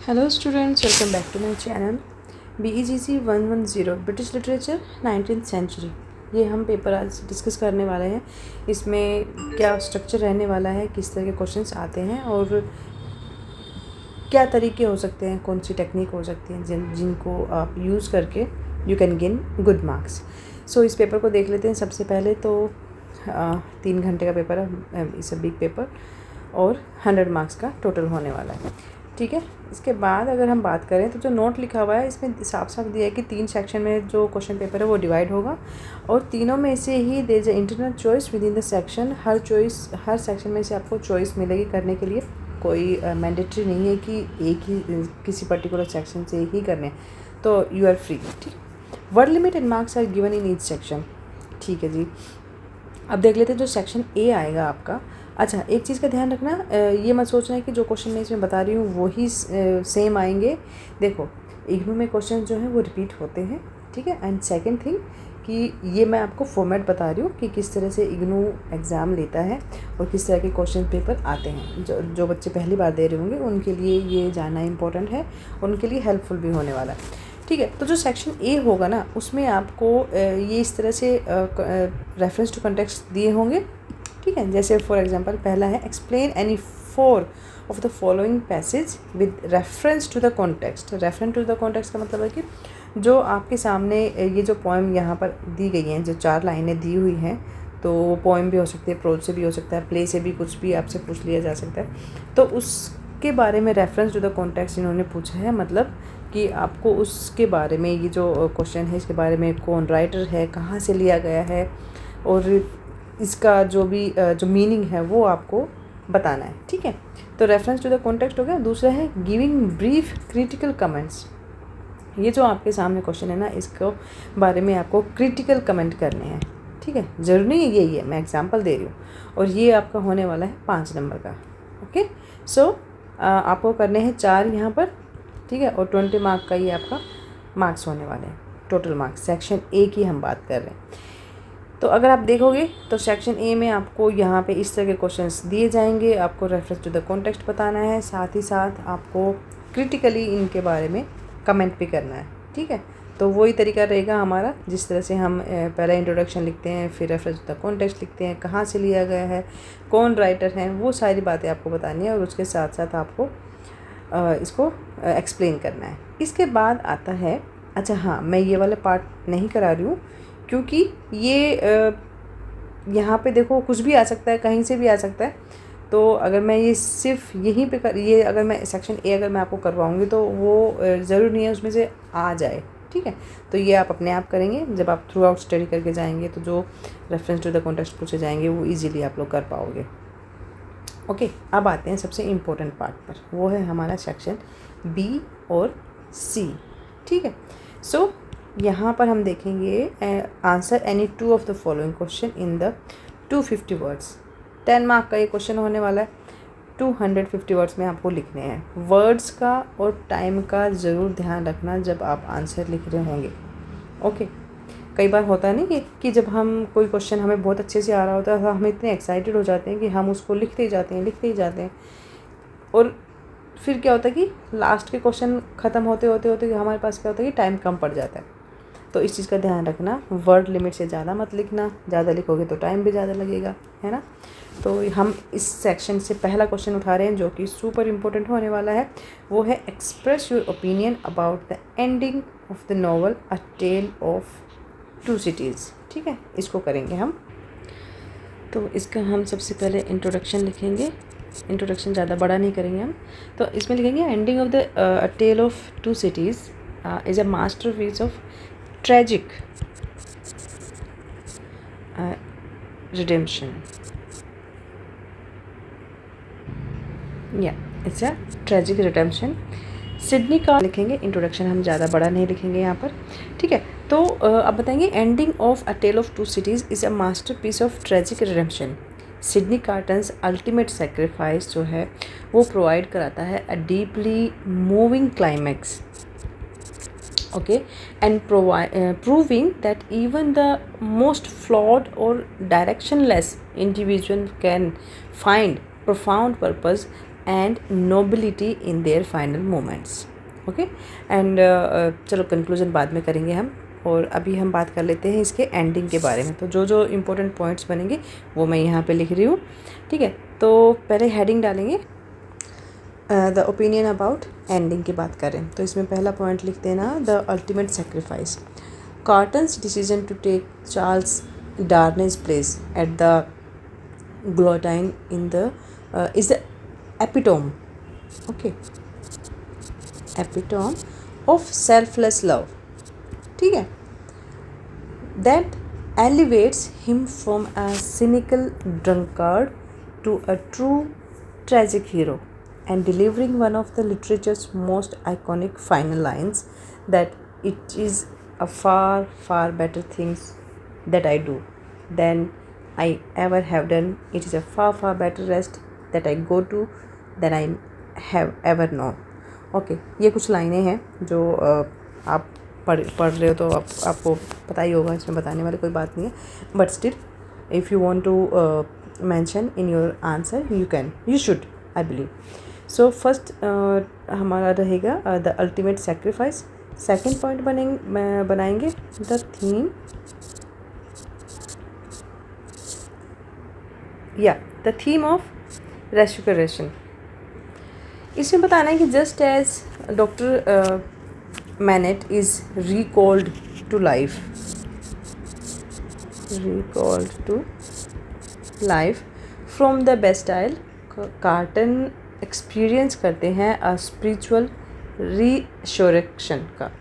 Hello students, welcome back to my channel BEGC 110 British literature 19th century. ये हम paper आज discuss करने वाले हैं। इसमें क्या स्ट्रक्चर रहने वाला है, किस तरह के क्वेश्चंस आते हैं और क्या तरीके हो सकते हैं, कौन सी टेक्निक हो सकती हैं जिनको आप यूज़ करके you can gain good marks. So इस पेपर को देख लेते हैं। सबसे पहले तो 3 घंटे का पेपर है, इस बिग पेपर, और 100 मार्क्स का टोटल होने वाला है। ठीक है, इसके बाद अगर हम बात करें तो जो नोट लिखा हुआ है इसमें साफ साफ दिया है कि 3 सेक्शन में जो क्वेश्चन पेपर है वो डिवाइड होगा और तीनों में से ही there is internal choice within the section. हर सेक्शन में से आपको चॉइस मिलेगी करने के लिए। कोई मैंडेटरी नहीं है कि एक ही किसी पर्टिकुलर सेक्शन से ही करने हैं, तो यू आर फ्री। ठीक, word limit and marks are given in each section. ठीक है जी, अब देख लेते हैं जो सेक्शन ए आएगा आपका। अच्छा, एक चीज़ का ध्यान रखना, ये मत सोचना है कि जो क्वेश्चन मैं इसमें बता रही हूँ वही सेम आएंगे। देखो, इग्नू में क्वेश्चन जो हैं वो रिपीट होते हैं। ठीक है, एंड सेकंड थिंग कि ये मैं आपको फॉर्मेट बता रही हूँ कि किस तरह से इग्नू एग्ज़ाम लेता है और किस तरह के क्वेश्चन पेपर आते हैं। जो बच्चे पहली बार दे रहे होंगे उनके लिए ये जानना इम्पोर्टेंट है, उनके लिए हेल्पफुल भी होने वाला है। ठीक है, तो जो सेक्शन ए होगा ना उसमें आपको ये इस तरह से रेफरेंस टू कॉन्टेक्स्ट दिए होंगे। ठीक है, जैसे फॉर एग्जांपल पहला है explain any 4 of the following passage with reference to the context. Reference to the context का मतलब है कि जो आपके सामने ये जो पोएम यहाँ पर दी गई हैं, जो 4 लाइनें दी हुई हैं, तो वो पोएम भी हो सकती है, प्रोज से भी हो सकता है, प्ले से भी कुछ भी आपसे पूछ लिया जा सकता है। तो उसके बारे में रेफरेंस टू द कॉन्टेक्स्ट इन्होंने पूछा है, मतलब कि आपको उसके बारे में, ये जो क्वेश्चन है इसके बारे में कौन राइटर है, कहाँ से लिया गया है और इसका जो भी जो मीनिंग है वो आपको बताना है। ठीक है, तो रेफरेंस टू द कॉन्टेक्स्ट हो गया। दूसरा है गिविंग ब्रीफ क्रिटिकल कमेंट्स। ये जो आपके सामने क्वेश्चन है ना, इसको बारे में आपको क्रिटिकल कमेंट करने हैं। ठीक है, ज़रूरी नहीं है यही है, मैं एग्जांपल दे रही हूँ, और ये आपका होने वाला है 5 नंबर का। ओके, सो आपको करने हैं 4 यहाँ पर। ठीक है, और 20 मार्क का ये आपका मार्क्स होने वाले हैं, टोटल मार्क्स। सेक्शन ए की हम बात कर रहे हैं। तो अगर आप देखोगे तो सेक्शन ए में आपको यहाँ पे इस तरह के क्वेश्चंस दिए जाएंगे। आपको रेफरेंस टू द कॉन्टेक्स्ट बताना है, साथ ही साथ आपको क्रिटिकली इनके बारे में कमेंट भी करना है। ठीक है, तो वही तरीका रहेगा हमारा, जिस तरह से हम पहले इंट्रोडक्शन लिखते हैं, फिर रेफरेंस टू द कॉन्टेक्स्ट लिखते हैं, कहाँ से लिया गया है, कौन राइटर हैं, वो सारी बातें आपको बतानी है और उसके साथ साथ आपको इसको एक्सप्लेन करना है। इसके बाद आता है, अच्छा हाँ, मैं ये वाला पार्ट नहीं करा रही हूँ क्योंकि ये यहाँ पे देखो कुछ भी आ सकता है, कहीं से भी आ सकता है। तो अगर मैं ये सिर्फ यहीं पे ये अगर मैं सेक्शन ए अगर मैं आपको करवाऊँगी तो वो ज़रूरी नहीं है उसमें से आ जाए। ठीक है, तो ये आप अपने आप करेंगे। जब आप थ्रू आउट स्टडी करके जाएंगे तो जो रेफरेंस टू द कॉन्टेक्स्ट पूछे जाएंगे वो ईजिली आप लोग कर पाओगे। ओके, अब आते हैं सबसे इम्पोर्टेंट पार्ट पर, वो है हमारा सेक्शन बी और सी। ठीक है, सो यहाँ पर हम देखेंगे answer any 2 of the following question in the 250 words. 10 mark का ये क्वेश्चन होने वाला है। 250 वर्ड्स में आपको लिखने हैं। वर्ड्स का और टाइम का ज़रूर ध्यान रखना जब आप आंसर लिख रहे होंगे। ओके, कई बार होता है नहीं कि जब हम कोई क्वेश्चन हमें बहुत अच्छे से आ रहा होता है तो हम इतने एक्साइटेड हो जाते हैं कि हम उसको लिखते ही जाते हैं और फिर क्या होता है कि लास्ट के क्वेश्चन ख़त्म होते होते हमारे पास क्या होता है कि टाइम कम पड़ जाता है। तो इस चीज़ का ध्यान रखना, वर्ड लिमिट से ज़्यादा मत लिखना, ज़्यादा लिखोगे तो टाइम भी ज़्यादा लगेगा, है ना। तो हम इस सेक्शन से पहला क्वेश्चन उठा रहे हैं जो कि सुपर इम्पोर्टेंट होने वाला है। वो है express your opinion about the ending of the novel a tell of 2 cities. ठीक है, इसको करेंगे हम। तो इसका हम सबसे पहले इंट्रोडक्शन लिखेंगे। इंट्रोडक्शन ज़्यादा बड़ा नहीं करेंगे हम, तो इसमें लिखेंगे ending of the tell of 2 cities is a masterpiece of tragic redemption. It's a tragic redemption. Sydney का लिखेंगे। इंट्रोडक्शन हम ज़्यादा बड़ा नहीं लिखेंगे यहाँ पर। ठीक है, तो अब बताएंगे ending of a tell of 2 cities is a masterpiece of tragic redemption. Sydney Carton's ultimate sacrifice जो है वो प्रोवाइड कराता है a deeply moving climax. Okay, and proving that even the most flawed or directionless individual can find profound purpose and nobility in their final moments. Okay and चलो conclusion बाद में करेंगे हम, और अभी हम बात कर लेते हैं इसके एंडिंग के बारे में। तो जो जो इम्पोर्टेंट पॉइंट्स बनेंगे वो मैं यहाँ पे लिख रही हूँ, ठीक है। तो पहले हेडिंग डालेंगे, द ओपिनियन अबाउट एंडिंग की बात करें तो इसमें पहला पॉइंट लिख देना, the ultimate sacrifice. Carton's decision to take Charles Darnay's place at the guillotine in the is the epitome, okay, epitome of selfless love, ठीक है, that elevates him from a cynical drunkard to a true tragic hero, and delivering one of the literature's most iconic final lines, that it is a far far better things that I do than I ever have done. It is a far far better rest that I go to than I have ever known. Okay ये कुछ लाइनें हैं जो आप पढ़ रहे हो तो आपको पता ही होगा, इसमें बताने वाली कोई बात नहीं है, but still if you want to mention in your answer you should, I believe. So first हमारा रहेगा the ultimate sacrifice. Second point बनाएंगे the theme, the theme of restoration. इसमें बताना है कि just as Doctor Manette is recalled to life from the Bastille, Carton experience करते हैं a spiritual resurrection का।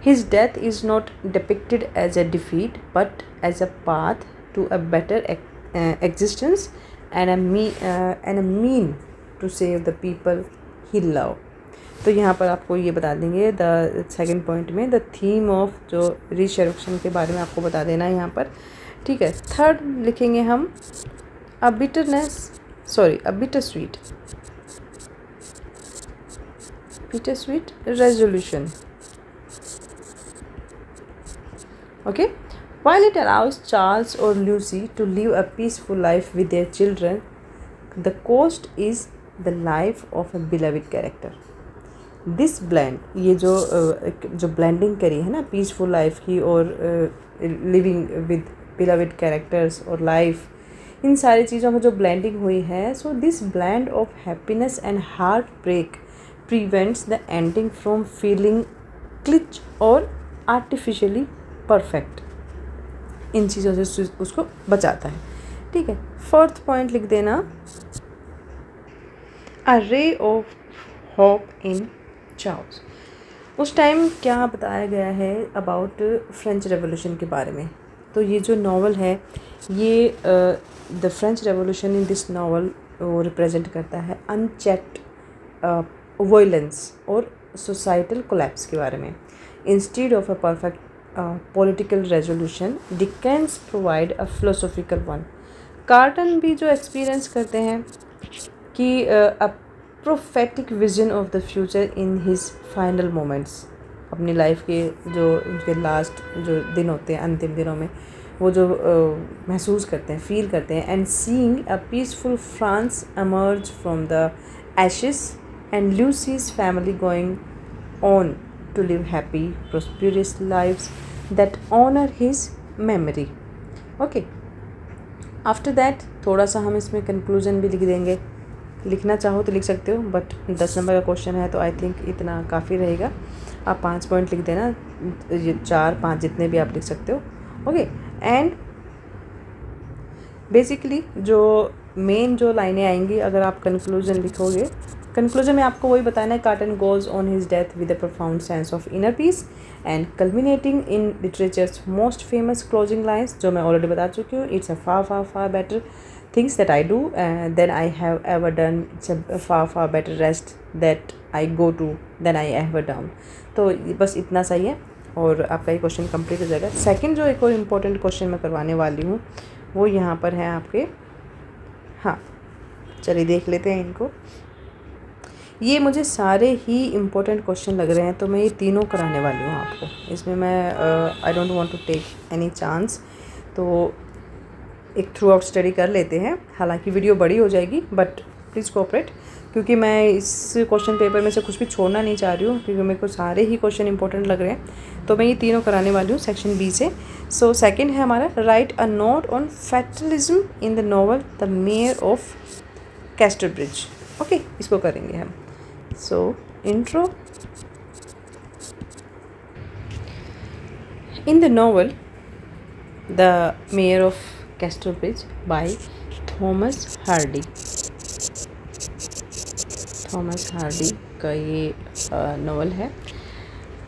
His death is not depicted as a defeat but as a path to a better existence and a mean to save the people he love। तो यहाँ पर आपको ये बता देंगे द सेकंड पॉइंट में the theme of जो रिशरेक्शन के बारे में आपको बता देना है यहाँ पर, ठीक है। थर्ड लिखेंगे हम a bitter sweet resolution, okay. While it allows Charles or Lucy to live a peaceful life with their children, the cost is the life of a beloved character. This blend, ये जो blending करी है ना peaceful life की और living with beloved characters और life, इन सारी चीज़ों में जो blending हुई है, so this blend of happiness and heartbreak prevents the ending from feeling glitch और artificially perfect। इन चीज़ों से उसको बचाता है, ठीक है। फोर्थ पॉइंट लिख देना, a ray of hope in Charles. उस टाइम क्या बताया गया है अबाउट फ्रेंच रेवोल्यूशन के बारे में। तो ये जो नावल है ये the French revolution in this novel वो रिप्रेजेंट करता है अनचेक्ड वायलेंस और सोसाइटल कोलैप्स के बारे में। Instead of a perfect political resolution, Dickens provide a philosophical one। Carton भी जो एक्सपीरियंस करते हैं कि a prophetic vision of the future in his final moments, अपनी लाइफ के जो उनके लास्ट जो दिन होते हैं अंतिम दिनों में वो जो महसूस करते हैं फील करते हैं, and seeing a peaceful France emerge from the ashes and Lucy's family going on to live happy prosperous lives that honor his memory। Okay after that थोड़ा सा हम इसमें कंक्लूजन भी लिख देंगे, लिखना चाहो तो लिख सकते हो, बट 10 नंबर का क्वेश्चन है तो आई थिंक इतना काफ़ी रहेगा। आप 5 पॉइंट लिख देना, ये 4-5 जितने भी आप लिख सकते हो, ओके। एंड बेसिकली जो मेन जो लाइनें आएंगी अगर आप कंक्लूजन लिखोगे, कंक्लूजन में आपको वही बताना है, Carton goes on his death with a profound sense of inner peace and culminating in literature's most famous closing lines, जो मैं ऑलरेडी बता चुकी हूँ। It's a far far far better things that I do than I have ever done, it's a far far better rest that I go to than I ever down. तो बस इतना सही है और आपका ये क्वेश्चन कंप्लीट हो जाएगा। सेकंड जो एक और इम्पोर्टेंट क्वेश्चन मैं करवाने वाली हूँ वो यहाँ पर है आपके, हाँ चलिए देख लेते हैं इनको। ये मुझे सारे ही इम्पोर्टेंट क्वेश्चन लग रहे हैं तो मैं ये तीनों कराने वाली हूँ आपको। इसमें मैं I don't want to take any chance, तो एक थ्रू आउट स्टडी कर लेते हैं। हालांकि वीडियो बड़ी हो जाएगी बट प्लीज़ कोऑपरेट। क्योंकि मैं इस क्वेश्चन पेपर में से कुछ भी छोड़ना नहीं चाह रही हूँ, क्योंकि मेरे को सारे ही क्वेश्चन इंपॉर्टेंट लग रहे हैं, तो मैं ये तीनों कराने वाली हूँ सेक्शन बी से। सो सेकंड है हमारा write a note on fatalism in the novel the Mayor of Casterbridge. Okay, इसको करेंगे हम। So intro. In the novel the Mayor of Casterbridge by Thomas Hardy. Thomas Hardy का ये नॉवल है।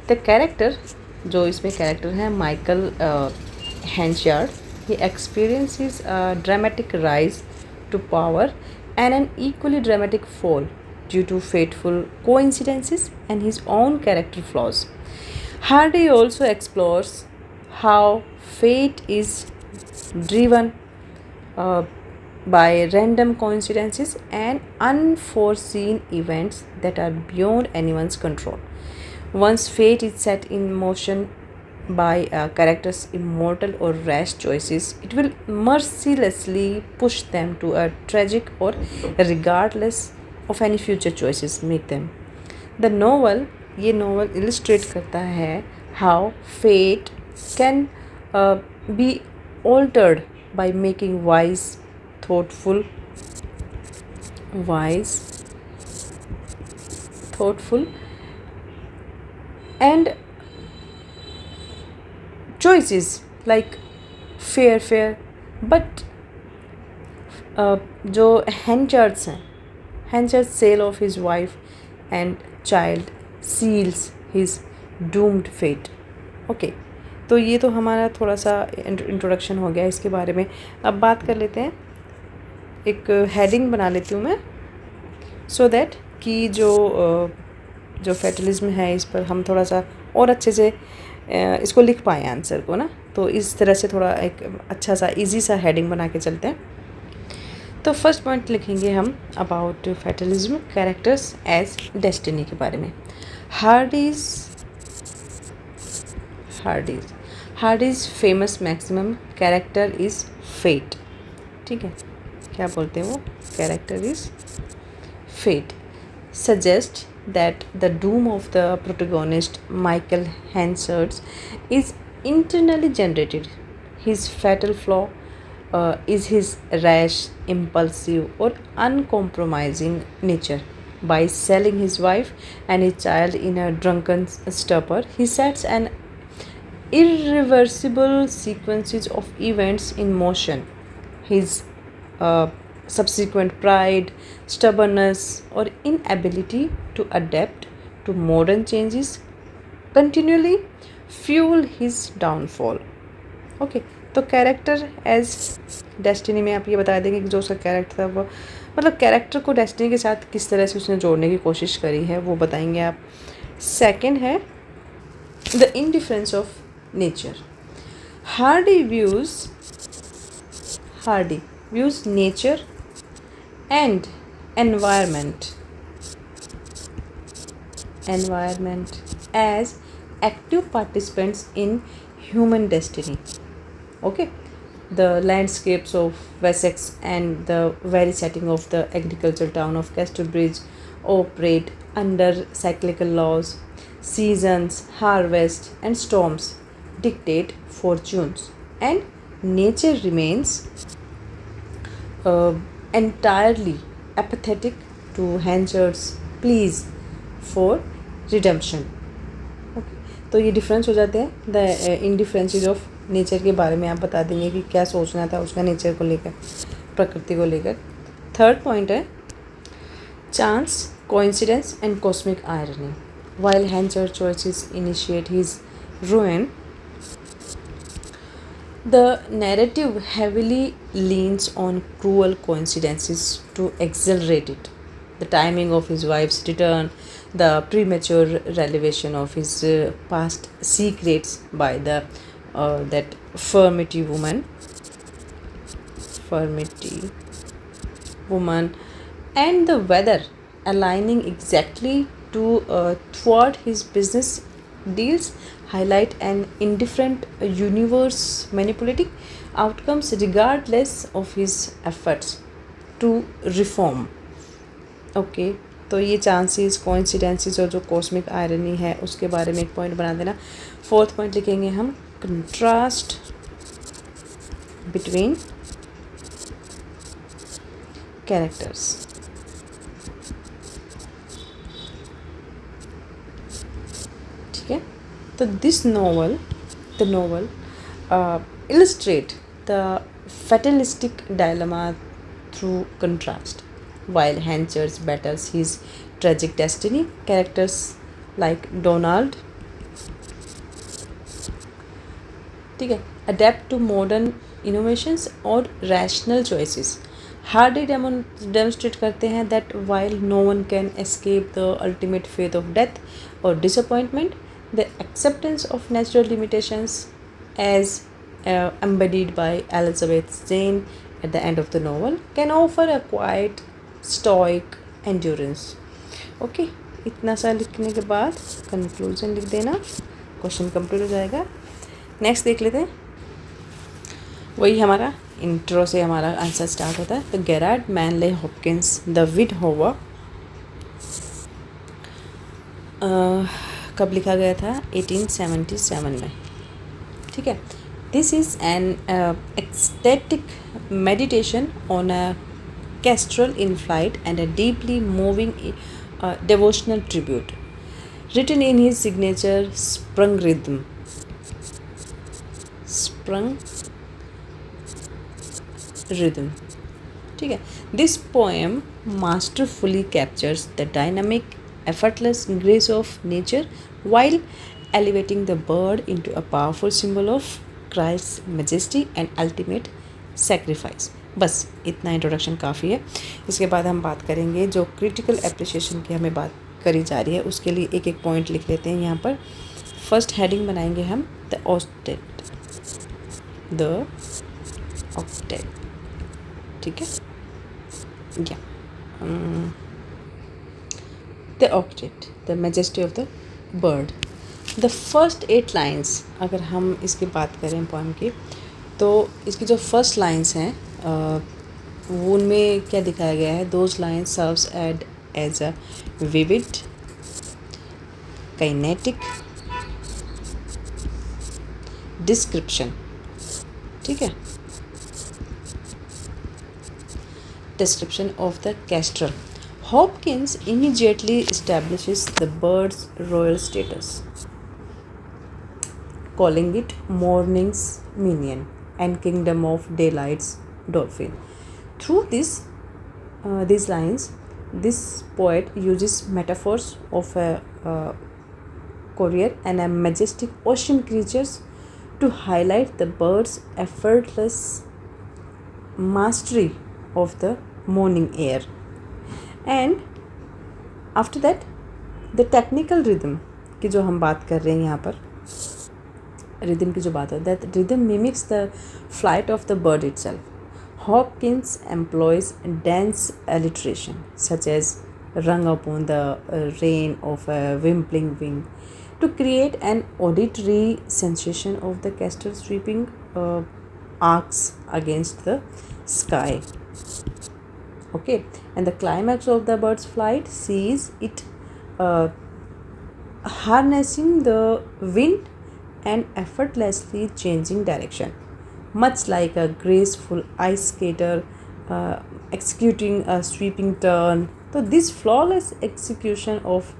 The character, जो इसमें कैरेक्टर है Michael Henchard, he experiences a dramatic rise to power and an equally dramatic fall due to fateful coincidences and his own character flaws. Hardy also explores how fate is driven uh, by random coincidences and unforeseen events that are beyond anyone's control. Once fate is set in motion by a character's immortal or rash choices, it will mercilessly push them to a tragic or regardless of any future choices make them. The novel, ये novel illustrate करता है how fate can be altered by making thoughtful, thoughtful and choices like fair but जो Henchard's हैं, Henchard's sale of his wife and child seals his doomed fate. Okay, तो ये तो हमारा थोड़ा सा इंट्रोडक्शन हो गया इसके बारे में। अब बात कर लेते हैं, एक हेडिंग बना लेती हूँ मैं, सो दैट कि जो फैटलिज्म है इस पर हम थोड़ा सा और अच्छे से इसको लिख पाए आंसर को ना। तो इस तरह से थोड़ा एक अच्छा सा इजी सा हेडिंग बना के चलते हैं। तो फर्स्ट पॉइंट लिखेंगे हम about fatalism characters as destiny के बारे में। Hardy's famous maximum character is fate. ठीक है, क्या बोलते हैं वो, character is fate suggest that the doom of the protagonist Michael Hansard is internally generated. His fatal flaw is his rash, impulsive or uncompromising nature. By selling his wife and his child in a drunken stupor, he sets an irreversible sequences of events in motion. His subsequent pride, stubbornness or inability to adapt to modern changes continually fuel his downfall. Okay, तो character as destiny में आप ये बता देंगे कि जो उसका character था वो मतलब कैरेक्टर को डेस्टिनी के साथ किस तरह से उसने जोड़ने की कोशिश करी है वो बताएंगे आप। सेकंड है the indifference of nature. Hardy views nature and environment as active participants in human destiny. Okay, the landscapes of Wessex and the very setting of the agricultural town of Casterbridge operate under cyclical laws. Seasons, harvest and storms dictate fortunes, and nature remains entirely apathetic to Hansard's pleas for redemption. Okay. तो ये difference हो जाते हैं। The इनडिफरेंसेस of nature के बारे में आप बता देंगे कि क्या सोचना था उसका नेचर को लेकर, प्रकृति को लेकर। थर्ड पॉइंट है chance, coincidence and cosmic irony. While Hansard's choices initiate his ruin, the narrative heavily leans on cruel coincidences to accelerate it. The timing of his wife's return, the premature revelation of his past secrets by that Furmity woman, and the weather aligning exactly to thwart his business deals highlight an indifferent universe manipulating outcomes regardless of his efforts to reform. Okay तो ये chances, coincidences और जो cosmic irony है उसके बारे में एक point बना देना। फोर्थ पॉइंट लिखेंगे हम कंट्रास्ट बिटवीन कैरेक्टर्स। ठीक है, तो this novel the novel illustrate the fatalistic dilemma through contrast. While Hencher's battles his tragic destiny, characters like Donald, ठीक है, adapt to modern innovations और rational choices. Hardy demonstrate करते हैं that while no one can escape the ultimate fate of death or disappointment, the acceptance of natural limitations as embodied by Elizabeth Jane at the end of the novel can offer a quiet stoic endurance. Okay, इतना सा लिखने के बाद conclusion लिख देना, question complete हो जाएगा। Next देख लेते हैं, वही हमारा इंट्रो से हमारा आंसर स्टार्ट होता है। तो गेरार्ड मैनले हॉपकिंस द विडहोवर कब लिखा गया था? 1877 में। ठीक है, this is an ecstatic meditation on a kestrel in flight and a deeply moving devotional tribute written in his signature sprung rhythm. ठीक है, this poem masterfully captures the dynamic effortless grace of nature while elevating the bird into a powerful symbol of Christ's majesty and ultimate sacrifice. बस इतना introduction काफ़ी है। इसके बाद हम बात करेंगे जो क्रिटिकल एप्रिसिएशन की हमें बात करी जा रही है, उसके लिए एक एक पॉइंट लिख लेते हैं यहाँ पर। फर्स्ट हेडिंग बनाएंगे हम द ऑक्टेट। ठीक है, या the octet the majesty of the bird. The first 8 lines, अगर हम इसकी बात करें पोएम की, तो इसकी जो फर्स्ट लाइन्स हैं वो उनमें क्या दिखाया गया है? Those lines serves as a vivid kinetic description. ठीक है, description of the kestrel. Hopkins immediately establishes the bird's royal status, calling it morning's minion and kingdom of daylight's dolphin. Through these lines, this poet uses metaphors of a courier and a majestic ocean creatures to highlight the bird's effortless mastery of the morning air. And after that, the technical rhythm की जो हम बात कर रहे हैं यहाँ पर, rhythm की जो बात है, that rhythm mimics the flight of the bird itself. Hopkins employs dense alliteration such as rung upon the rein of a wimpling wing to create an auditory sensation of the kestrel sweeping arcs against the sky. Okay, and the climax of the bird's flight sees it harnessing the wind and effortlessly changing direction, much like a graceful ice skater executing a sweeping turn. So this flawless execution of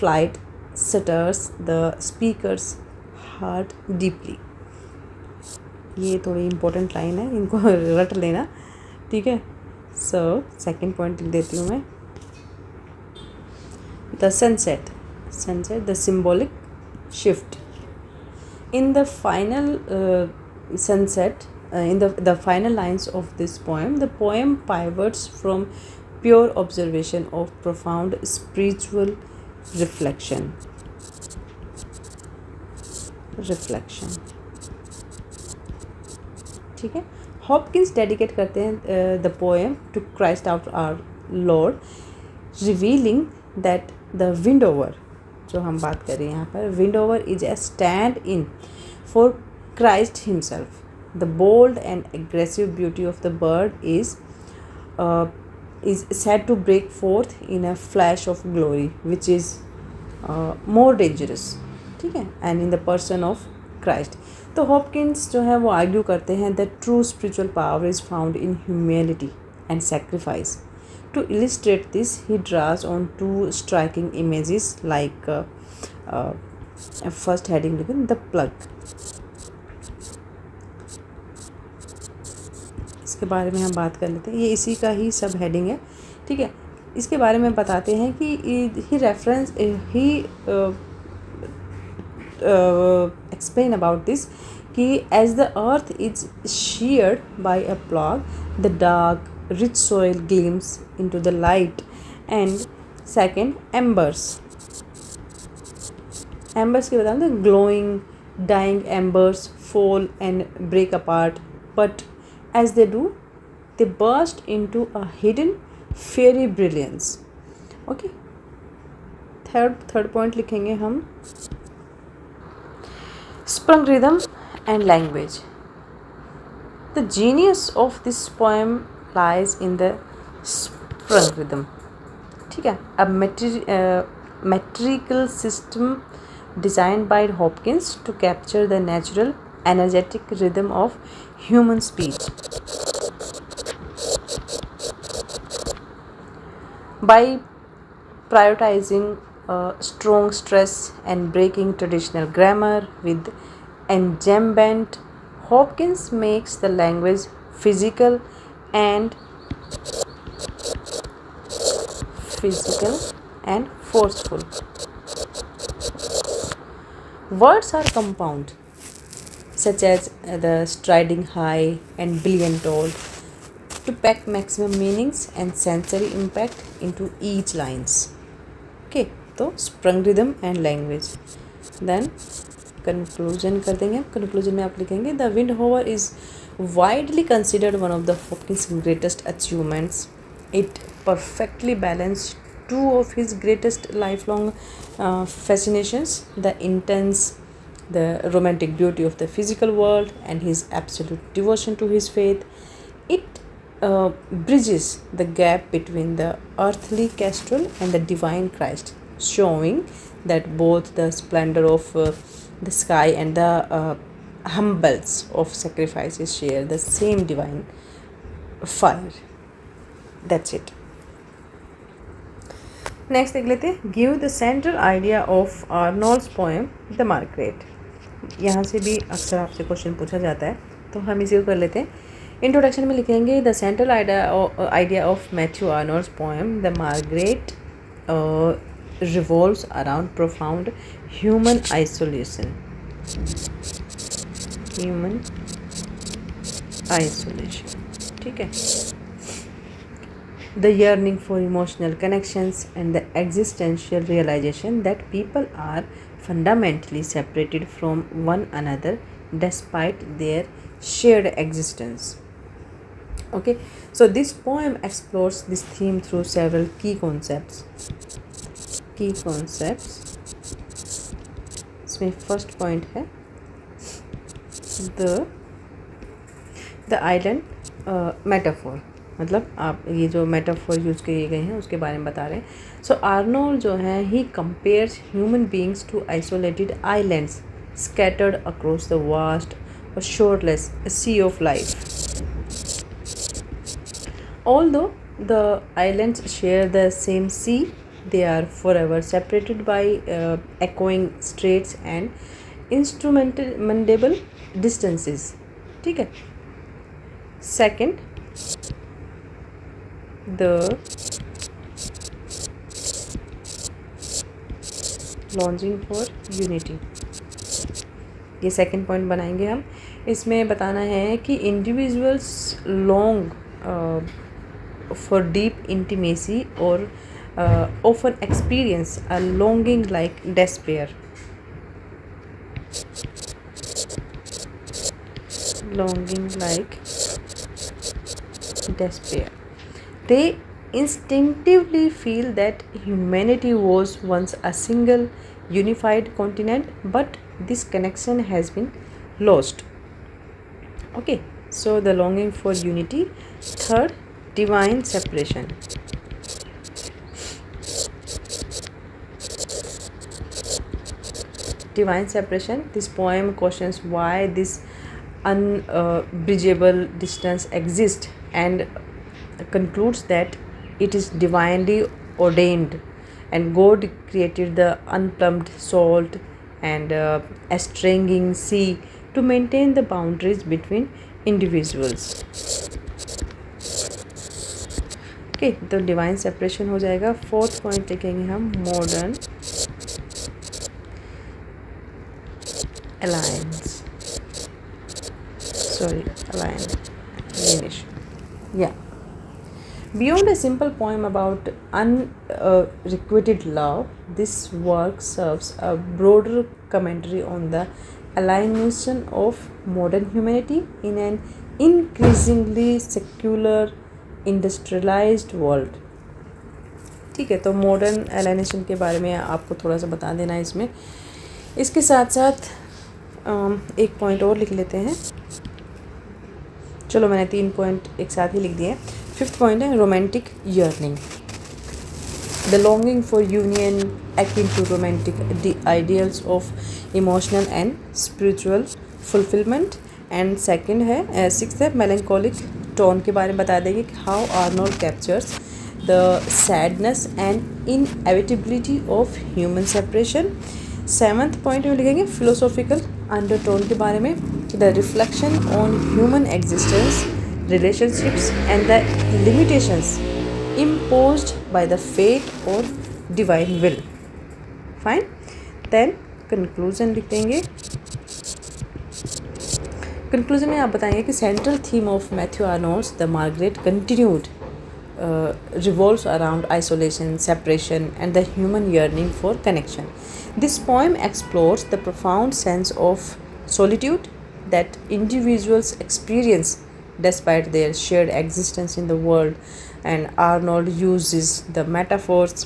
flight stirs the speaker's heart deeply. ये थोड़ी important line है, इनको रट लेना। ठीक है, so second point लिख देती हूँ मैं। The sunset the symbolic shift in the final sunset in the final lines of this poem. The poem pivots from pure observation of profound spiritual reflection. ठीक है, हॉपकिंस डेडिकेट करते हैं the poem to Christ our lord, revealing that the windhover, जो हम बात कर रहे हैं यहाँ पर, windhover is a stand in for Christ himself. The bold and aggressive beauty of the bird is is said to break forth in a flash of glory, which is more dangerous. ठीक है, and in the person of Christ. तो Hopkins जो है वो argue करते हैं that true spiritual power is found in humility and sacrifice. To illustrate this, he draws on two striking images like first heading given the plug. इसके बारे में हम बात कर लेते हैं, ये इसी का ही सब हेडिंग है. ठीक है, इसके बारे में बताते हैं कि he reference he explain about this कि as the earth is sheared by a plug, the dark rich soil gleams into the light. And second, embers के बताते हैं glowing dying embers fall and break apart, but as they do they burst into a hidden fairy brilliance. Okay, third point लिखेंगे हम sprung rhythm and language. The genius of this poem lies in the sprung rhythm. ठीक है, a metrical system designed by Hopkins to capture the natural energetic rhythm of human speech. By prioritizing strong stress and breaking traditional grammar with enjambment, Hopkins makes the language physical and forceful. Words are compound, such as the striding high and brilliant tall, to pack maximum meanings and sensory impact into each lines. Okay, तो sprung rhythm and language. Then conclusion कर देंगे. Conclusion में आप लिखेंगे The Wind Hover is widely considered one of the Hopkins' greatest achievements. It perfectly balanced two of his greatest lifelong fascinations, the romantic beauty of the physical world and his absolute devotion to his faith. It bridges the gap between the earthly kestrel and the divine Christ, showing that both the splendor of the sky and the humbles of sacrifices share the same divine fire. That's it. Next देख लेते हैं give the central idea of Arnold's poem the Margaret. यहाँ से भी अक्सर आपसे question पूछा जाता है, तो हम इसी को कर लेते हैं. इंट्रोडक्शन में लिखेंगे the central idea of Matthew Arnold's poem the Margaret revolves around profound human isolation. ठीक है. The yearning for emotional connections and the existential realization that people are fundamentally separated from one another despite their shared existence. Okay, so this poem explores this theme through several key concepts. इसमें first point है the island metaphor. मतलब आप ये जो metaphor use किए गए हैं उसके बारे में बता रहे हैं. सो आर्नोल्ड जो है he compares human beings to isolated islands scattered across the vast or shoreless sea of life. Although the islands share the same sea, they are forever separated by echoing straits and insurmountable distances. ठीक है. Second, the longing for unity. ये second point बनाएंगे हम. इसमें बताना है कि individuals long for deep intimacy और often experience a longing like despair. They instinctively feel that humanity was once a single unified continent, but this connection has been lost. Okay, so the longing for unity. Third, divine separation. Divine separation. This poem questions why this unbridgeable distance exists and concludes that it is divinely ordained, and God created the unplumbed salt and estranging sea to maintain the boundaries between individuals. Okay, तो divine separation हो जाएगा. Fourth point लिखेंगे हम modern alliance, alienation. Yeah. Beyond a simple poem about unrequited love, this work serves a broader commentary on the alienation of modern humanity in an increasingly secular, industrialized world. ठीक है, तो modern एलाइनेशन के बारे में आपको थोड़ा सा बता देना है इसमें. इसके साथ साथ एक पॉइंट और लिख लेते हैं. चलो, मैंने 3 पॉइंट एक साथ ही लिख दिए. फिफ्थ पॉइंट है romantic yearning. The longing for union akin to romantic ideals of emotional and spiritual fulfillment. And second है सिक्स्थ है melancholic टोन के बारे में बता देंगे कि how Arnold captures the sadness and inevitability of human separation. Seventh point में लिखेंगे फिलोसॉफिकल अंडरटोन के बारे में, the reflection on human existence, relationships and the limitations imposed by the fate or divine will. Fine. Then conclusion लिख देंगे. conclusion में आप बताएंगे कि central theme of Matthew Arnold's The Margaret continued revolves around isolation, separation and the human yearning for connection. This poem explores the profound sense of solitude that individuals experience despite their shared existence in the world, and Arnold uses the metaphors,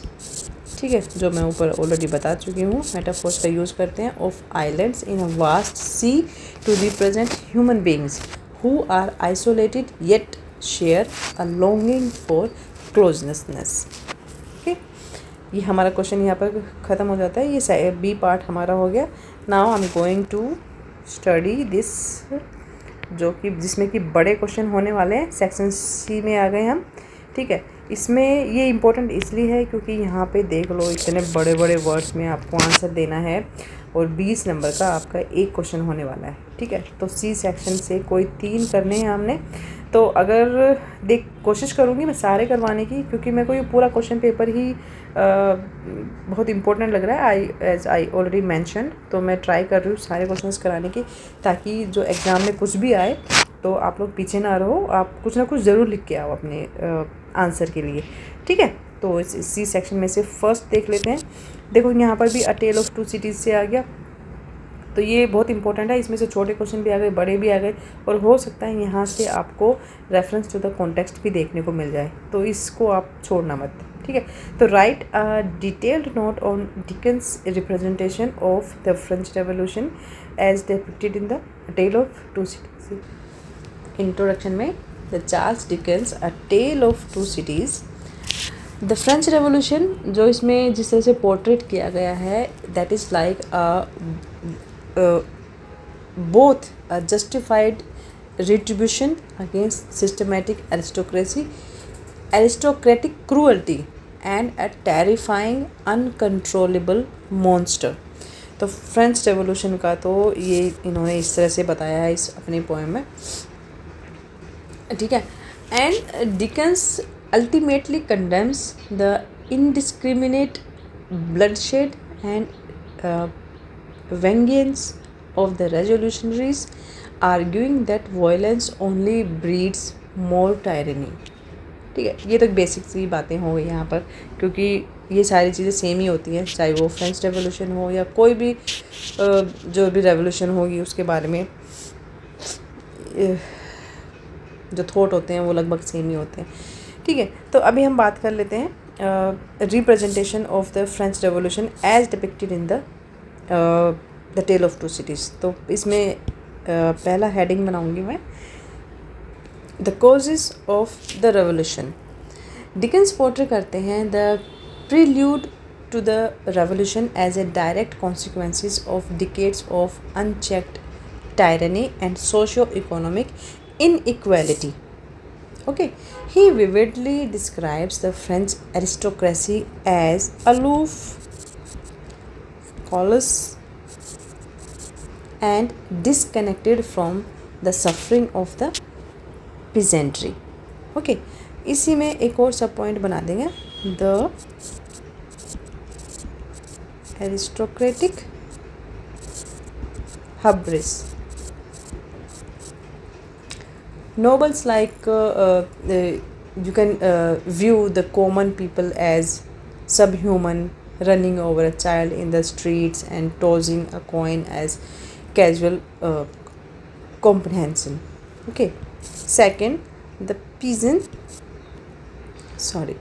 ठीक है, जो मैं ऊपर already बता चुकी हूँ, metaphors का use करते हैं, of islands in a vast sea to represent human beings who are isolated yet share a longing for closeness. Okay, ये हमारा क्वेश्चन यहाँ पर ख़त्म हो जाता है. ये बी पार्ट हमारा हो गया. Now I am going to study this, जो कि जिसमें कि बड़े क्वेश्चन होने वाले हैं. सेक्शन सी में आ गए हम. ठीक है, इसमें ये इम्पोर्टेंट इसलिए है क्योंकि यहाँ पे देख लो इतने बड़े बड़े वर्ड्स में आपको आंसर देना है और 20 नंबर का आपका एक क्वेश्चन होने वाला है. ठीक है, तो सी सेक्शन से कोई 3 करने हैं हमने. तो अगर कोशिश करूँगी मैं सारे करवाने की, क्योंकि मेरे को ये पूरा क्वेश्चन पेपर ही बहुत इंपॉर्टेंट लग रहा है. एज आई ऑलरेडी मैंशनड, तो मैं ट्राई कर रही हूँ सारे क्वेश्चंस कराने की, ताकि जो एग्ज़ाम में कुछ भी आए तो आप लोग पीछे ना रहो, आप कुछ ना कुछ ज़रूर लिख के आओ अपने आंसर के लिए. ठीक है, तो इस सी सेक्शन में से फर्स्ट देख लेते हैं. देखो यहाँ पर भी अ टेल ऑफ 2 सिटीज़ से आ गया, तो ये बहुत इंपॉर्टेंट है. इसमें से छोटे क्वेश्चन भी आ गए, बड़े भी आ गए, और हो सकता है यहाँ से आपको रेफरेंस टू द कॉन्टेक्स्ट भी देखने को मिल जाए, तो इसको आप छोड़ना मत. ठीक है, तो write a detailed note on Dickens representation of the French revolution as depicted in the tell of 2 cities. Introduction में the Charles Dickens a tell of 2 cities. The French Revolution जो इसमें जिस तरह से पोर्ट्रेट किया गया है, that is like both a justified retribution against systematic aristocratic cruelty and a terrifying uncontrollable monster. तो फ्रेंच रेवोल्यूशन का तो ये इन्होंने इस तरह से बताया है इस अपनी पोएम में. ठीक है, and Dickens ultimately condemns the indiscriminate bloodshed and vengeance of the revolutionaries, arguing that violence only breeds more tyranny. ठीक है, ये तो बेसिक सी बातें हो गई यहाँ पर, क्योंकि ये सारी चीज़ें सेम ही होती हैं, चाहे वो फ्रेंच रेवोल्यूशन हो या कोई भी जो भी रेवोल्यूशन होगी उसके बारे में जो थॉट होते हैं वो लगभग सेम ही होते हैं. ठीक है, तो अभी हम बात कर लेते हैं representation of the French revolution as depicted in the tell of 2 cities. तो इसमें पहला हेडिंग बनाऊंगी मैं, the causes of the revolution. Dickens portray करते हैं the prelude to the revolution as a direct consequences of decades of unchecked tyranny and socio-economic inequality. Okay, he vividly describes the French aristocracy as aloof, callous, and disconnected from the suffering of the peasantry. Okay, इसी में एक और सब point बना देंगे, the aristocratic hubris. Nobles you can view the common people as subhuman, running over a child in the streets and tossing a coin as casual comprehension. Okay. Second, the peasant. Sorry.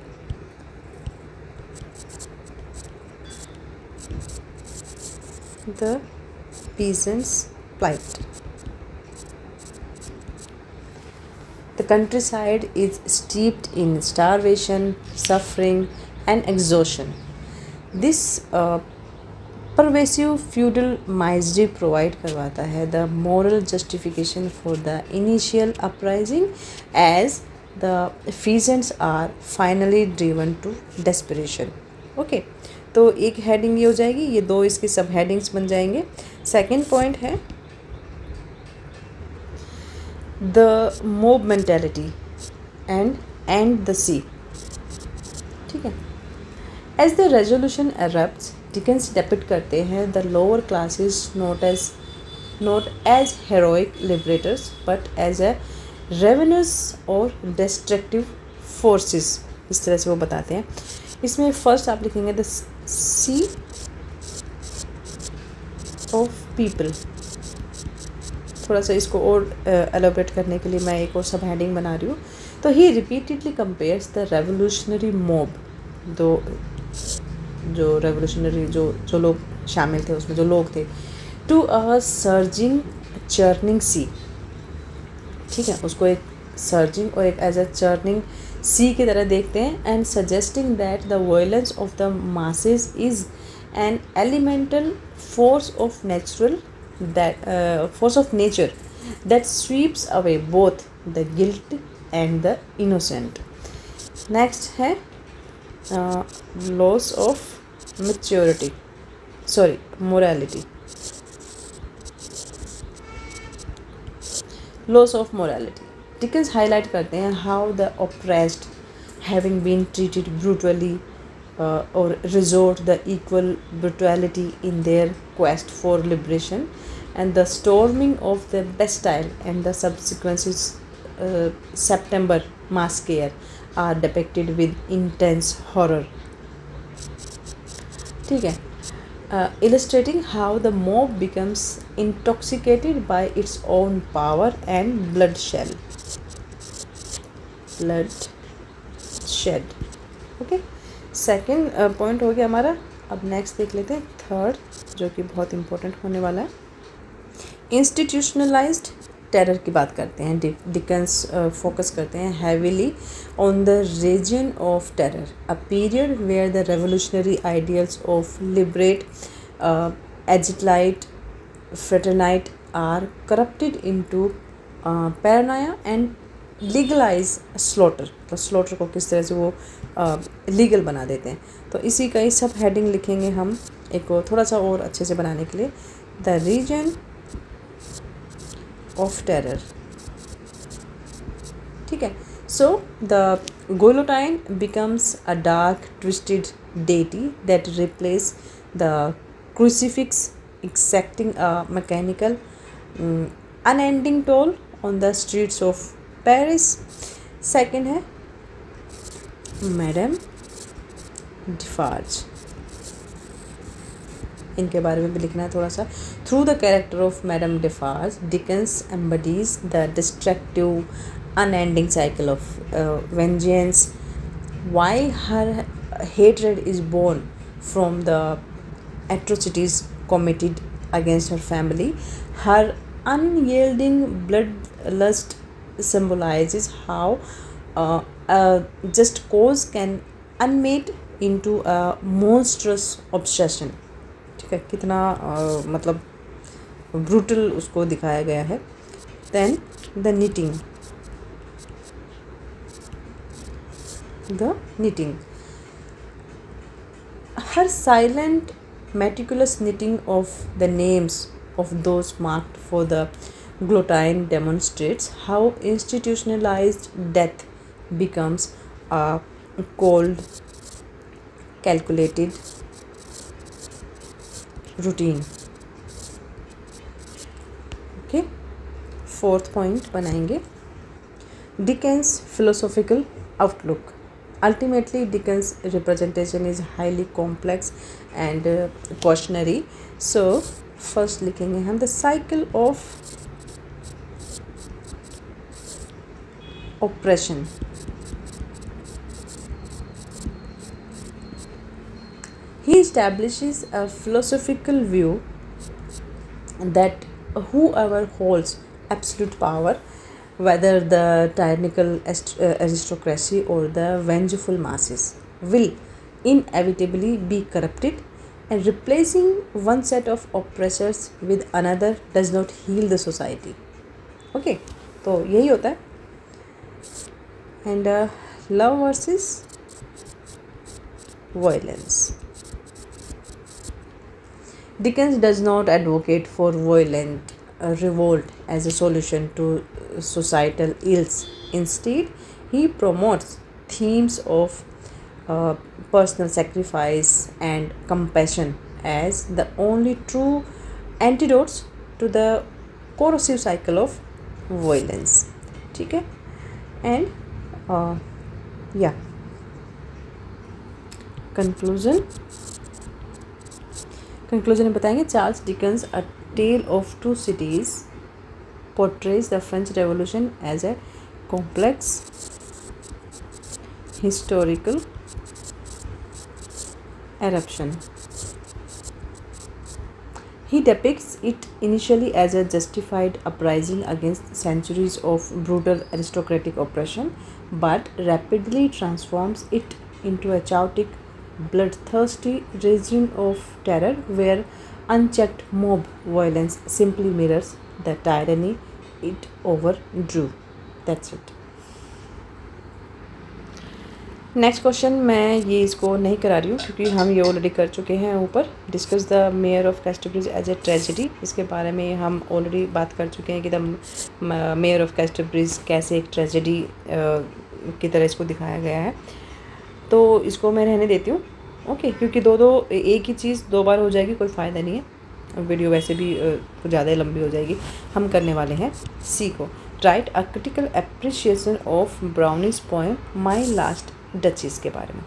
The peasants' plight. The countryside is steeped in starvation, suffering, and exhaustion. This pervasive feudal misery provide करवाता है the moral justification for the initial uprising as the peasants are finally driven to desperation. Okay. तो एक heading ये हो जाएगी, ये दो इसके सब हेडिंग्स बन जाएंगे. सेकेंड पॉइंट है the mob mentality and the sea. ठीक है. As the revolution erupts, Dickens depict करते हैं the lower classes not as heroic liberators but as a ravenous और डिस्ट्रक्टिव फोर्सेस. इस तरह से वो बताते हैं. इसमें फर्स्ट आप लिखेंगे द सी ऑफ पीपल. थोड़ा सा इसको और एलोबरेट करने के लिए मैं एक और सब हेडिंग बना रही हूँ. तो he repeatedly compares the revolutionary mob, जो रेवोल्यूशनरी जो लोग शामिल थे उसमें जो लोग थे, to a surging churning sea. ठीक है, उसको एक सर्जिंग और एक एज अ चर्निंग सी की तरह देखते हैं. And suggesting that the violence of the masses is an elemental force of nature that sweeps away both the guilt and the innocent. Next है loss of morality. Loss of morality. Dickens highlight करते हैं how the oppressed, having been treated brutally or resort the equal brutality in their quest for liberation, and the storming of the Bastille and the subsequent September massacre are depicted with intense horror. ठीक है. Illustrating how the mob becomes intoxicated by its own power and bloodshed. Okay. Second point हो गया हमारा. अब next देख लेते हैं third, जो कि बहुत इंपॉर्टेंट होने वाला है. इंस्टीट्यूशनलाइज्ड टेरर की बात करते हैं. डिकेंस फोकस करते हैं heavily on the reign of terror, a period where the revolutionary ideals of liberty equality fraternity are corrupted into paranoia and legalize slaughter. तो स्लॉटर को किस तरह से वो लीगल बना देते हैं. तो इसी का ही सब हेडिंग लिखेंगे हम एक और थोड़ा सा और अच्छे से बनाने के लिए. The reign of terror. ठीक है. So the guillotine becomes a dark twisted deity that replace the crucifix, exacting a mechanical unending toll on the streets of Paris. Second है मैडम डिफार्ज. इनके बारे में भी लिखना है थोड़ा सा. Through the character of Madame Defarge, Dickens embodies the destructive unending cycle of vengeance. While her hatred is born from the atrocities committed against her family, her unyielding bloodlust symbolizes how a just cause can unmade into a monstrous obsession. ठीक है, कितना मतलब brutal उसको दिखाया गया है. Then the knitting. Her silent meticulous knitting of the names of those marked for the guillotine demonstrates how institutionalized death becomes a cold, calculated routine. Okay, fourth point बनाएंगे. Dickens' philosophical outlook. Ultimately, Dickens' representation is highly complex and cautionary. So, first लिखेंगे हम the cycle of oppression. He establishes a philosophical view that whoever holds absolute power, whether the tyrannical aristocracy or the vengeful masses, will inevitably be corrupted, and replacing one set of oppressors with another does not heal the society. Okay, तो यही होता है. And love versus violence. Dickens does not advocate for violent revolt as a solution to societal ills. Instead, he promotes themes of personal sacrifice and compassion as the only true antidotes to the corrosive cycle of violence. ठीक है. And yeah, conclusion में बताएंगे. Charles Dickens a tell of two cities portrays the French Revolution as a complex historical eruption. He depicts it initially as a justified uprising against centuries of brutal aristocratic oppression, but rapidly transforms it into a chaotic, bloodthirsty regime of terror where unchecked mob violence simply mirrors the tyranny it overdrew. That's it. Next question मैं ये इसको नहीं करा रही हूँ क्योंकि हम ये ऑलरेडी कर चुके हैं. ऊपर discuss the Mayor of Casterbridge as a tragedy, इसके बारे में हम ऑलरेडी बात कर चुके हैं कि द मेयर ऑफ कैस्टरब्रिज कैसे एक ट्रेजेडी की तरह इसको दिखाया गया है. तो इसको मैं रहने देती हूँ. ओके, क्योंकि दो एक ही चीज़ दो बार हो जाएगी, कोई फ़ायदा नहीं है. वीडियो वैसे भी कुछ ज़्यादा लंबी हो जाएगी. हम करने वाले हैं सी को. Right a critical appreciation of brownies poem my last duchess के बारे में.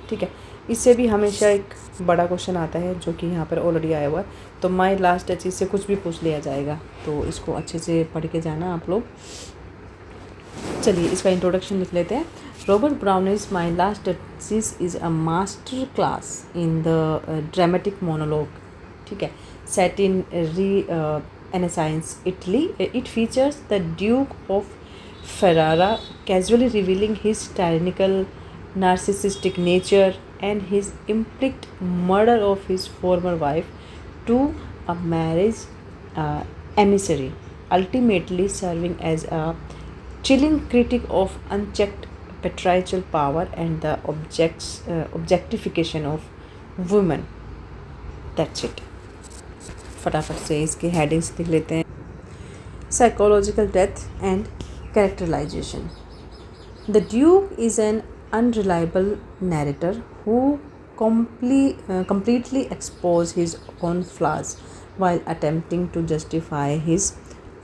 ठीक है, इससे भी हमेशा एक बड़ा क्वेश्चन आता है जो कि यहाँ पर ऑलरेडी आया हुआ है. तो माई लास्ट डचेस से कुछ भी पूछ लिया जाएगा, तो इसको अच्छे से पढ़ के जाना आप लोग. चलिए इसका इंट्रोडक्शन लिख लेते हैं. Robert brownies my last duchess is a master class in the dramatic monologue. ठीक है, set in Renaissance Italy. It features the Duke of Ferrara casually revealing his tyrannical, narcissistic nature and his implied murder of his former wife to a marriage emissary, ultimately serving as a chilling critique of unchecked patriarchal power and the objectification of women. That's it. फटाफट से इसके headings लिख लेते हैं. Psychological death and characterization. The duke is an unreliable narrator who completely expose his own flaws while attempting to justify his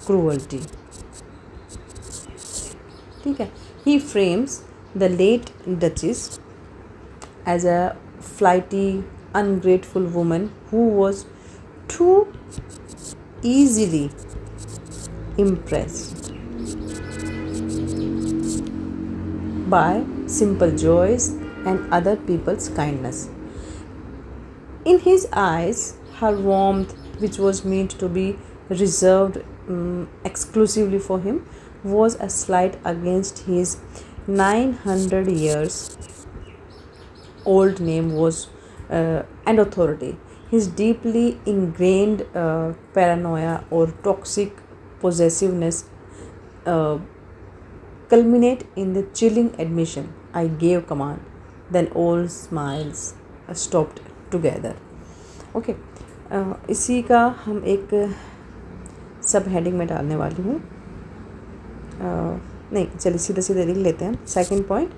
cruelty. ठीक है, he frames the late Duchess as a flighty, ungrateful woman who was too easily impressed by simple joys and other people's kindness. In his eyes, her warmth, which was meant to be reserved exclusively for him, was a slight against his 900 years old name was and authority. His deeply ingrained paranoia or toxic possessiveness uh, culminate in the chilling admission, I gave command. Then all smiles stopped together. Okay इसी का हम एक सब heading में डालने वाली हूँ. नहीं चलिए सीधे सीधे लिख लेते हैं. Second point,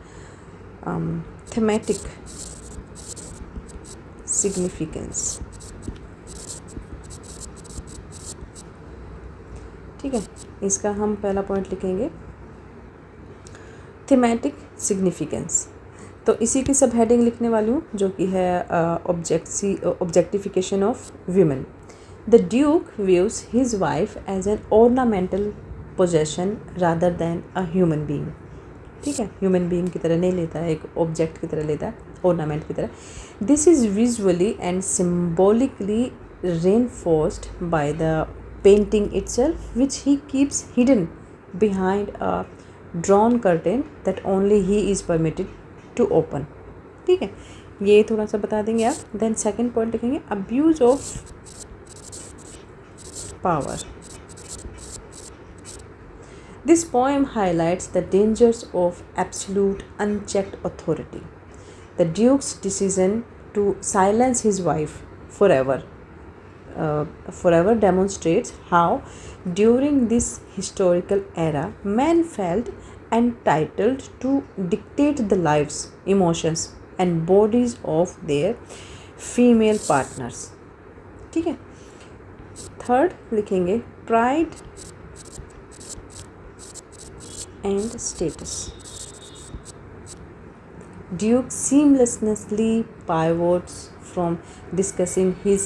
thematic significance. ठीक है, इसका हम पहला पॉइंट लिखेंगे थीमेटिक सिग्निफिकेंस. तो इसी की सब हेडिंग लिखने वाली हूँ जो कि है objectification of women. The duke views his wife as an ornamental possession rather than a human being. ठीक है, ह्यूमन बीइंग की तरह नहीं लेता है, एक ऑब्जेक्ट की तरह लेता है, ऑर्नामेंट की तरह. This is visually and symbolically reinforced by the painting itself, which he keeps hidden behind a drawn curtain that only he is permitted to open. ठीक है, ये थोड़ा सा बता देंगे आप. देन सेकंड पॉइंट लिखेंगे abuse of power. This poem highlights the dangers of absolute unchecked authority. The Duke's decision to silence his wife forever demonstrates how, during this historical era, men felt entitled to dictate the lives, emotions, and bodies of their female partners. ठीक है. Third लिखेंगे pride and status. Duke seamlessly pivots from discussing his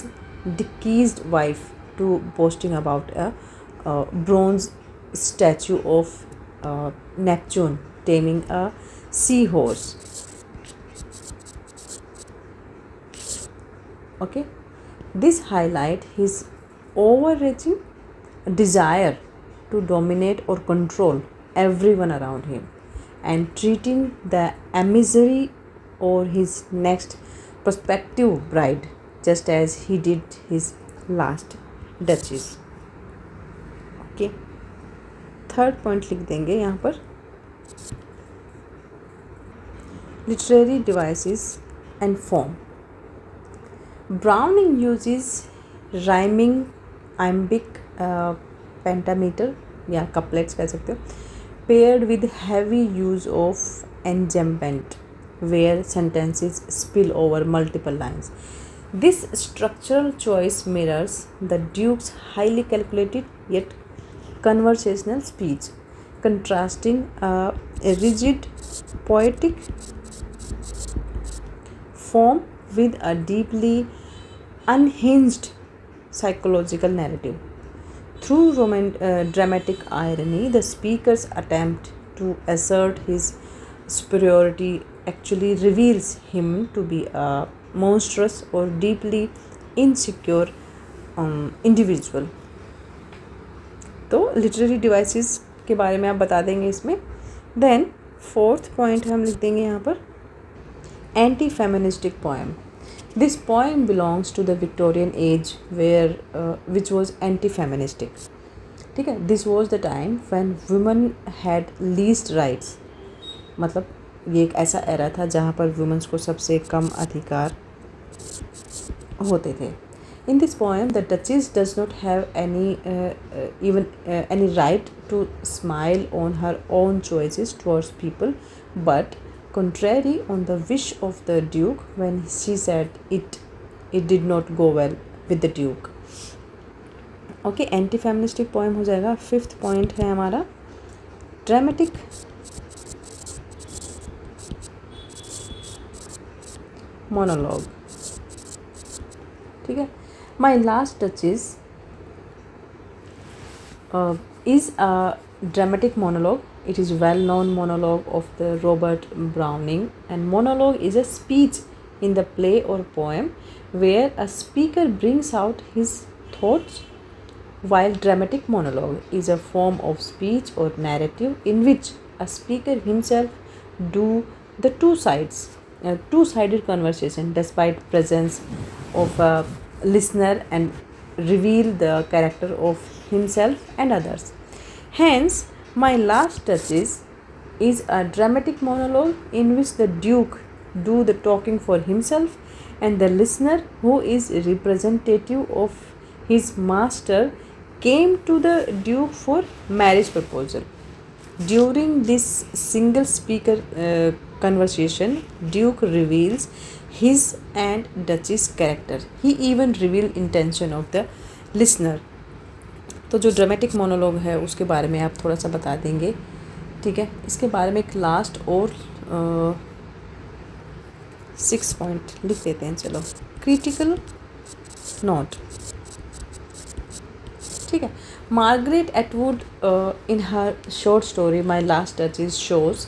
deceased wife to boasting about a bronze statue of Neptune taming a seahorse. Okay, this highlight his overreaching desire to dominate or control everyone around him, and treating the emissary or his next prospective bride just as he did his last duchess. Okay, third point लिख देंगे यहाँ पर literary devices and form. Browning uses rhyming iambic pentameter या couplets कह सकते हो, paired with heavy use of enjambment where sentences spill over multiple lines. This structural choice mirrors the Duke's highly calculated yet conversational speech, contrasting a rigid poetic form with a deeply unhinged psychological narrative. Through dramatic irony, the speaker's attempt to assert his superiority actually reveals him to be a monstrous or deeply insecure individual. तो literary devices के बारे में आप बता देंगे इसमें. Then fourth point हम लिख देंगे यहाँ पर anti feministic poem. This poem belongs to the Victorian age which was anti-feministic. ठीक है, this was the time when women had least rights. मतलब ये एक ऐसा एरा था जहाँ पर वुमेन्स को सबसे कम अधिकार होते थे. In this poem, the Duchess does not have any right to smile on her own choices towards people, but contrary on the wish of the Duke when she said it did not go well with the Duke. Okay, anti feministic poem हो जाएगा. Fifth point है हमारा dramatic monologue. ठीक है, my last duchess is a dramatic monologue. It is well-known monologue of the Robert Browning, and monologue is a speech in the play or poem where a speaker brings out his thoughts while dramatic monologue is a form of speech or narrative in which a speaker himself do the two-sided conversation despite presence of a listener and reveal the character of himself and others. Hence, My Last Duchess is a dramatic monologue in which the Duke do the talking for himself and the listener, who is representative of his master, came to the Duke for marriage proposal. During this single speaker conversation, Duke reveals his and Duchess character. He even reveal intention of the listener. तो जो dramatic monologue है उसके बारे में आप थोड़ा सा बता देंगे, ठीक है। इसके बारे में एक लास्ट और 6 पॉइंट लिख देते हैं। चलो, क्रिटिकल नोट, ठीक है। Margaret Atwood in her short story my last duchess shows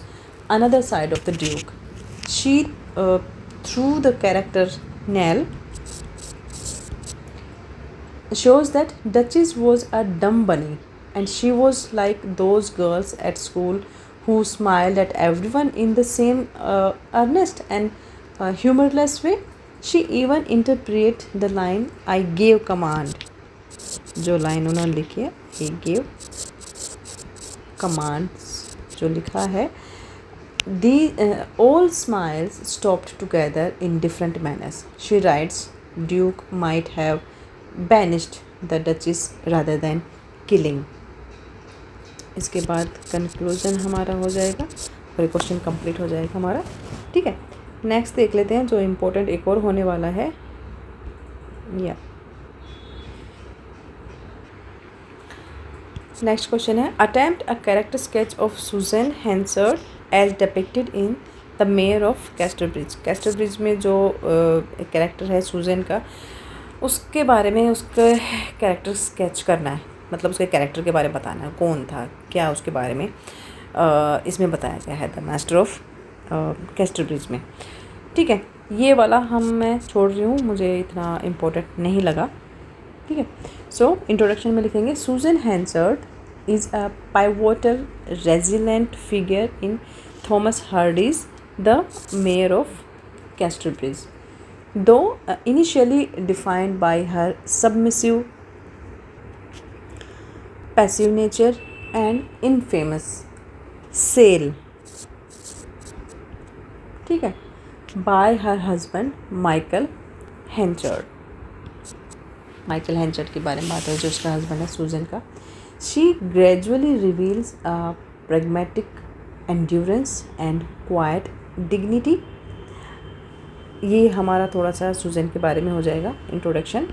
another side of the Duke. She threw the character Nell shows that Duchess was a dumb bunny and she was like those girls at school who smiled at everyone in the same earnest and humorless way. She even interpreted the line I gave command. जो line उन्होंने लिखी है he gave commands, जो लिखा है the all smiles stopped together in different manners. She writes Duke might have banished the Duchess rather than killing. इसके बाद conclusion हमारा हो जाएगा और ये क्वेश्चन कंप्लीट हो जाएगा हमारा, ठीक है। नेक्स्ट देख लेते हैं जो इम्पोर्टेंट एक और होने वाला है। या नेक्स्ट क्वेश्चन है attempt a character sketch of Susan Henchard as depicted in the Mayor of Casterbridge. Casterbridge में जो एक कैरेक्टर है सुजैन का, उसके बारे में उसका कैरेक्टर स्केच करना है, मतलब उसके कैरेक्टर के बारे में बताना है, कौन था, क्या उसके बारे में इसमें बताया गया है द मास्टर ऑफ कैस्टरब्रिज में, ठीक है। ये वाला मैं छोड़ रही हूँ, मुझे इतना इम्पोर्टेंट नहीं लगा, ठीक है। सो इंट्रोडक्शन में लिखेंगे Susan Henchard is a pivotal resilient figure in Thomas Hardy's the Mayor of Casterbridge. Though initially defined by her submissive, passive nature and infamous sale, ठीक है, by her husband Michael Henchard. Michael Henchard के बारे में बात है जो उसका husband है सुजैन का. She gradually reveals a pragmatic endurance and quiet dignity. ये हमारा थोड़ा सा सुजैन के बारे में हो जाएगा इंट्रोडक्शन.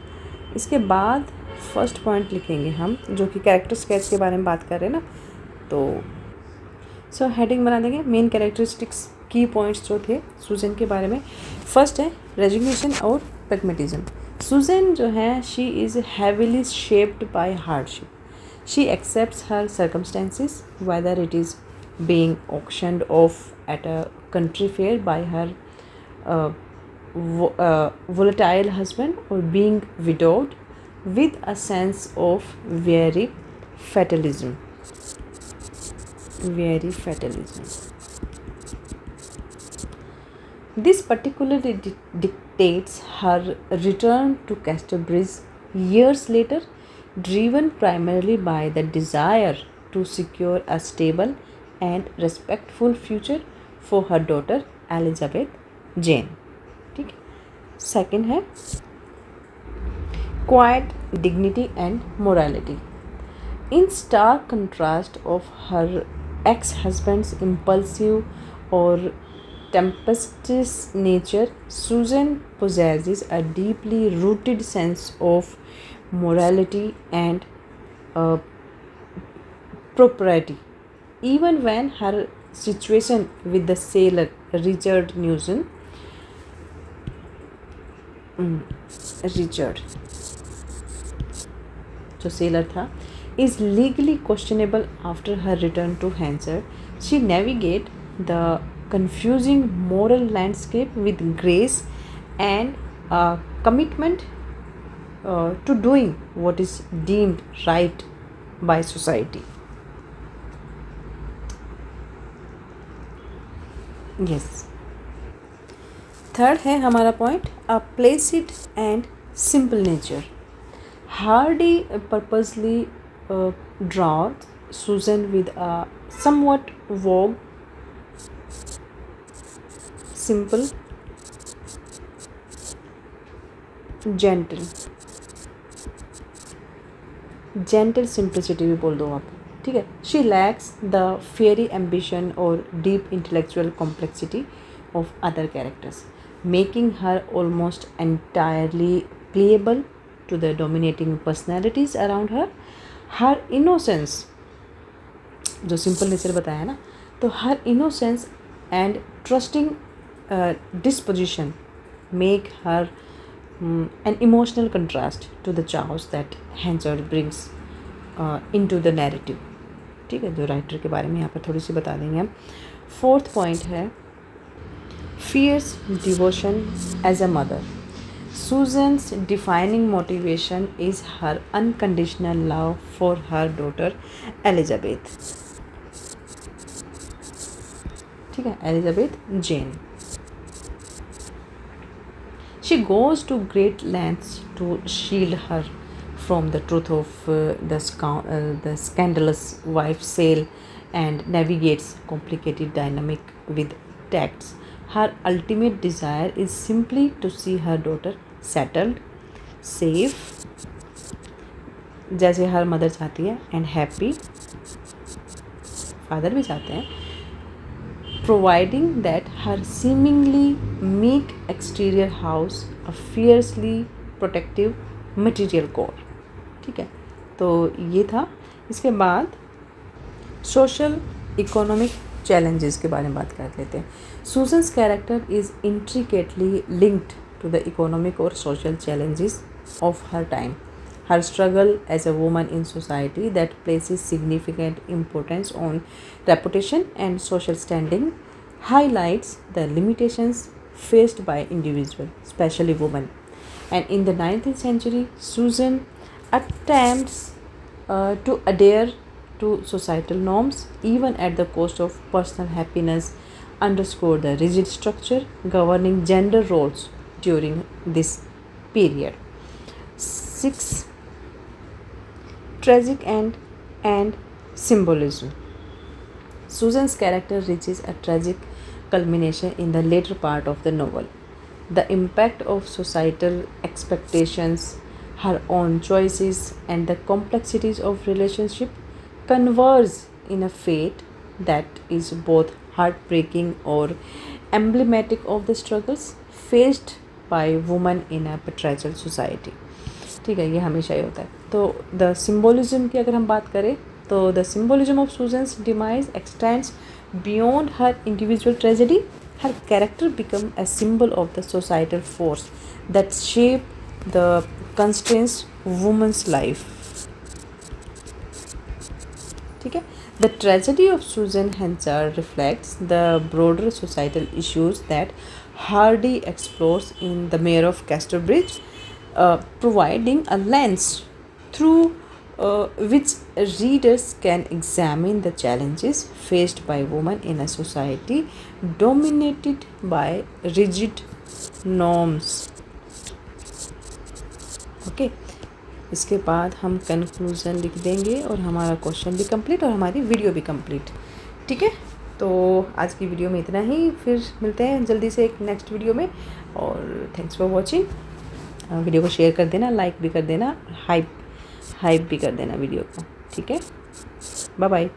इसके बाद फर्स्ट पॉइंट लिखेंगे हम जो कि कैरेक्टर स्केच के बारे में बात कर रहे हैं ना, तो हेडिंग बना देंगे मेन कैरेक्टरिस्टिक्स की पॉइंट्स जो थे सुजैन के बारे में. फर्स्ट है रेजिग्नेशन और प्रैग्मेटिज्म. सुजैन जो है she is heavily shaped by hardship. She accepts her circumstances whether it is being auctioned off at a country fair by her volatile husband or being widowed, with a sense of very fatalism. This particularly dictates her return to Casterbridge years later, driven primarily by the desire to secure a stable and respectful future for her daughter Elizabeth Jane. ठीक है. Second है quiet dignity and morality. In stark contrast of her ex-husband's impulsive or tempestuous nature, Susan possesses a deeply rooted sense of morality and propriety. Even when her situation with the sailor Richard Newson, जो seller था, is legally questionable after her return to Hansard, she navigates the confusing moral landscape with grace and a commitment to doing what is deemed right by society. Yes. Third है हमारा point, a Placid and simple nature. Hardy purposely draws Susan with a somewhat vague, simple, gentle simplicity भी बोल दो आप, ठीक है. She lacks the fiery ambition और deep intellectual complexity of other characters, making her almost entirely playable to the dominating personalities around her. Her innocence, जो simple nature बताया ना, तो her innocence and trusting disposition make her an emotional contrast to the chaos that Hansard brings into the narrative. ठीक है, जो writer के बारे में यहाँ पर थोड़ी सी बता देंगे हम. फोर्थ पॉइंट है fierce devotion as a mother. Susan's defining motivation is her unconditional love for her daughter Elizabeth. ठीक है, Elizabeth Jane. She goes to great lengths to shield her from the truth of the scandalous wife sale and navigates complicated dynamic with tact. Her ultimate desire is simply to see her daughter settled, safe, जैसे her mother चाहती है, and happy, father भी चाहते हैं, providing that her seemingly meek exterior house a fiercely protective material core. ठीक है, तो ये था. इसके बाद सोशल इकोनॉमिक चैलेंजेस के बारे में बात कर लेते हैं. Susan's character is intricately linked to the economic or social challenges of her time. Her struggle as a woman in society that places significant importance on reputation and social standing highlights the limitations faced by individuals, especially women. And in the 19th century, Susan attempts to adhere to societal norms, even at the cost of personal happiness, underscore the rigid structure governing gender roles during this period. 6. Tragic and symbolism. Susan's character reaches a tragic culmination in the later part of the novel. The impact of societal expectations, her own choices, and the complexities of relationship converge in a fate that is both heartbreaking or emblematic of the struggles faced by women in a patriarchal society. ठीक है, ये हमेशा ही होता है. तो the symbolism की अगर हम बात करें तो the symbolism of Susan's demise extends beyond her individual tragedy. Her character become a symbol of the societal force that shape the constraints woman's life. ठीक है. The tragedy of Susan Hansard reflects the broader societal issues that Hardy explores in The Mayor of Casterbridge, providing a lens through which readers can examine the challenges faced by women in a society dominated by rigid norms. Okay. इसके बाद हम conclusion लिख देंगे और हमारा question भी complete और हमारी वीडियो भी कंप्लीट. ठीक है, तो आज की वीडियो में इतना ही. फिर मिलते हैं जल्दी से एक नेक्स्ट वीडियो में. और थैंक्स फॉर वॉचिंग. वीडियो को शेयर कर देना, लाइक भी कर देना, हाइप भी कर देना वीडियो को. ठीक है, बाय बाय.